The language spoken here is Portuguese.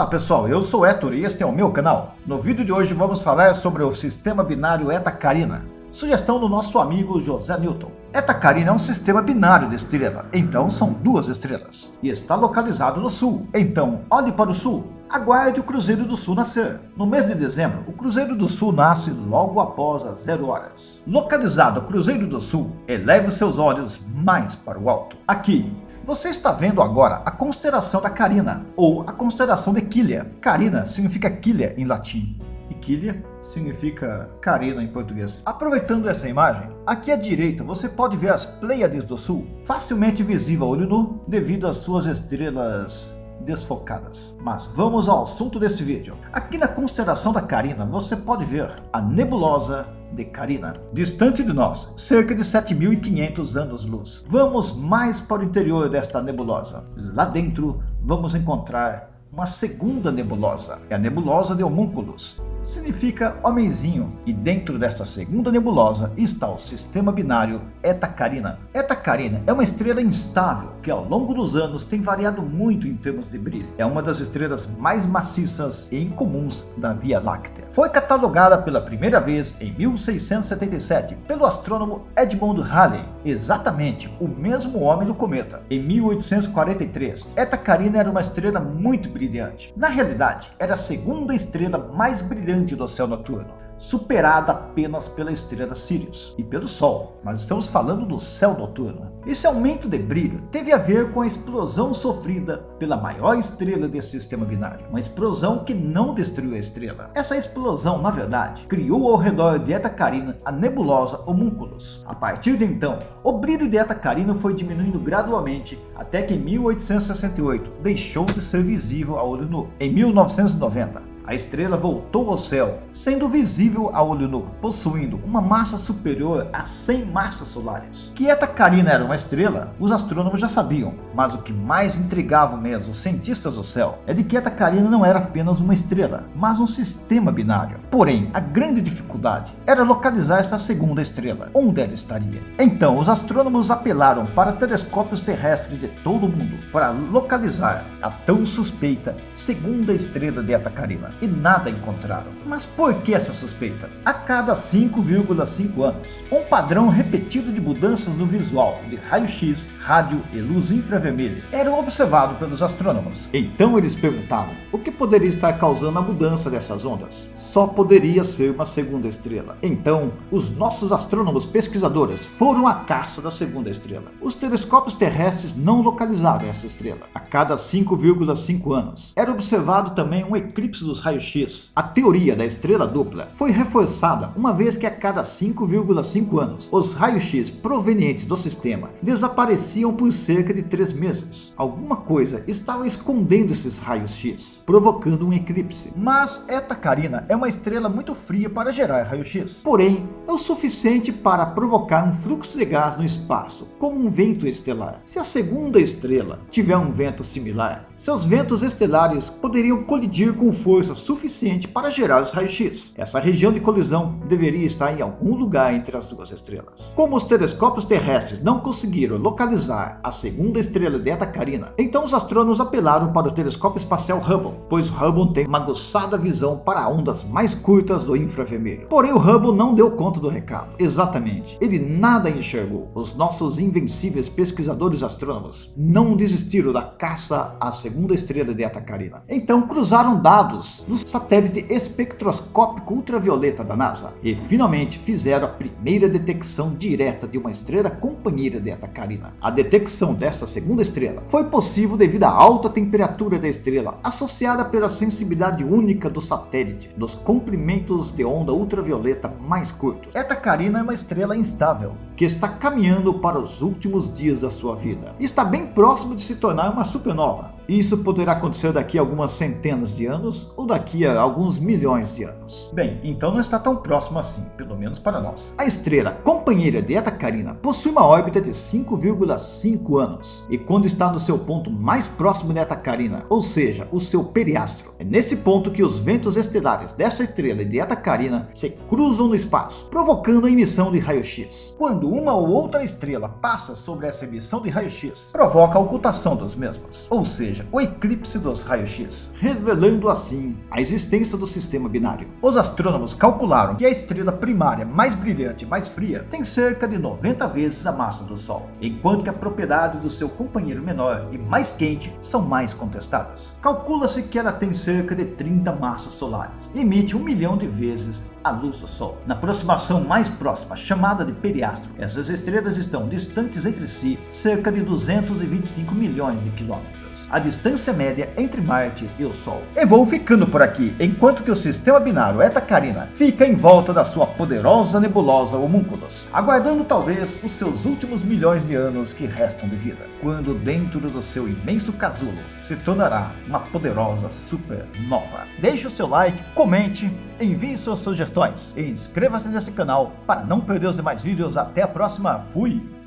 Olá pessoal, eu sou Héctor e este é o meu canal. No vídeo de hoje vamos falar sobre o sistema binário Eta Carina, sugestão do nosso amigo José Newton. Eta Carina é um sistema binário de estrela, então são duas estrelas, e está localizado no sul, então olhe para o sul. Aguarde o Cruzeiro do Sul nascer. No mês de dezembro, o Cruzeiro do Sul nasce logo após as 0 horas. Localizado o Cruzeiro do Sul, eleve seus olhos mais para o alto. Aqui, você está vendo agora a constelação da Carina, ou a constelação de Quilha. Carina significa quilha em latim, e Quilha significa Carina em português. Aproveitando essa imagem, aqui à direita você pode ver as Pleiades do Sul, facilmente visível a olho nu devido às suas estrelas desfocadas. Mas vamos ao assunto desse vídeo. Aqui na constelação da Carina você pode ver a nebulosa de Carina, distante de nós, cerca de 7.500 anos-luz. Vamos mais para o interior desta nebulosa. Lá dentro vamos encontrar uma segunda nebulosa, é a nebulosa de Homúnculos. Significa homenzinho, e dentro desta segunda nebulosa está o sistema binário Eta Carina. Eta Carina é uma estrela instável que ao longo dos anos tem variado muito em termos de brilho. É uma das estrelas mais maciças e incomuns da Via Láctea. Foi catalogada pela primeira vez em 1677 pelo astrônomo Edmund Halley, exatamente o mesmo homem do cometa. Em 1843, Eta Carina era uma estrela muito brilhante. Na realidade, era a segunda estrela mais brilhante do céu noturno, superada apenas pela estrela Sirius e pelo Sol, mas estamos falando do céu noturno. Esse aumento de brilho teve a ver com a explosão sofrida pela maior estrela desse sistema binário, uma explosão que não destruiu a estrela. Essa explosão, na verdade, criou ao redor de Eta Carina a nebulosa Homúnculos. A partir de então, o brilho de Eta Carina foi diminuindo gradualmente até que em 1868 deixou de ser visível a olho nu. Em 1990, a estrela voltou ao céu, sendo visível a olho nu, possuindo uma massa superior a 100 massas solares. Que Eta Carina era uma estrela, os astrônomos já sabiam, mas o que mais intrigava mesmo os cientistas do céu é de que Eta Carina não era apenas uma estrela, mas um sistema binário. Porém, a grande dificuldade era localizar esta segunda estrela, onde ela estaria. Então, os astrônomos apelaram para telescópios terrestres de todo o mundo para localizar a tão suspeita segunda estrela de Eta Carina. E nada encontraram. Mas por que essa suspeita? A cada 5,5 anos, um padrão repetido de mudanças no visual de raio-x, rádio e luz infravermelha era observado pelos astrônomos. Então eles perguntavam, o que poderia estar causando a mudança dessas ondas? Só poderia ser uma segunda estrela. Então, os nossos astrônomos pesquisadores foram à caça da segunda estrela. Os telescópios terrestres não localizaram essa estrela. A cada 5,5 anos, era observado também um eclipse dos raios-x. A teoria da estrela dupla foi reforçada uma vez que a cada 5,5 anos, os raios-x provenientes do sistema desapareciam por cerca de 3 meses. Alguma coisa estava escondendo esses raios-x, provocando um eclipse. Mas Eta Carina é uma estrela muito fria para gerar raio-x. Porém, é o suficiente para provocar um fluxo de gás no espaço, como um vento estelar. Se a segunda estrela tiver um vento similar, seus ventos estelares poderiam colidir com força suficiente para gerar os raios-x. Essa região de colisão deveria estar em algum lugar entre as duas estrelas. Como os telescópios terrestres não conseguiram localizar a segunda estrela de Eta Carina, então os astrônomos apelaram para o telescópio espacial Hubble, pois o Hubble tem uma aguçada visão para ondas mais curtas do infravermelho. Porém, o Hubble não deu conta do recado. Exatamente, ele nada enxergou. Os nossos invencíveis pesquisadores astrônomos não desistiram da caça à segunda estrela de Eta Carina. Então cruzaram dados no satélite espectroscópico ultravioleta da NASA e finalmente fizeram a primeira detecção direta de uma estrela companheira de Eta Carina. A detecção desta segunda estrela foi possível devido à alta temperatura da estrela associada pela sensibilidade única do satélite dos comprimentos de onda ultravioleta mais curtos. Eta Carina é uma estrela instável que está caminhando para os últimos dias da sua vida. Está bem próximo de se tornar uma supernova. Isso poderá acontecer daqui a algumas centenas de anos ou daqui a alguns milhões de anos. Bem, então não está tão próximo assim, pelo menos para nós. A estrela companheira de Eta Carina possui uma órbita de 5,5 anos e quando está no seu ponto mais próximo de Eta Carina, ou seja, o seu periastro, é nesse ponto que os ventos estelares dessa estrela e de Eta Carina se cruzam no espaço, provocando a emissão de raio-x. Quando uma ou outra estrela passa sobre essa emissão de raio-x, provoca a ocultação dos mesmos, ou seja, seja, o eclipse dos raios-x, revelando assim a existência do sistema binário. Os astrônomos calcularam que a estrela primária mais brilhante e mais fria tem cerca de 90 vezes a massa do Sol, enquanto que a propriedade do seu companheiro menor e mais quente são mais contestadas. Calcula-se que ela tem cerca de 30 massas solares e emite 1 milhão de vezes a luz do Sol. Na aproximação mais próxima, chamada de periastro, essas estrelas estão distantes entre si cerca de 225 milhões de quilômetros, a distância média entre Marte e o Sol. Eu vou ficando por aqui, enquanto que o sistema binário Eta Carina fica em volta da sua poderosa nebulosa Homúnculos, aguardando talvez os seus últimos milhões de anos que restam de vida, quando dentro do seu imenso casulo se tornará uma poderosa supernova. Deixe o seu like, comente, envie suas sugestões e inscreva-se nesse canal para não perder os demais vídeos. Até a próxima, fui!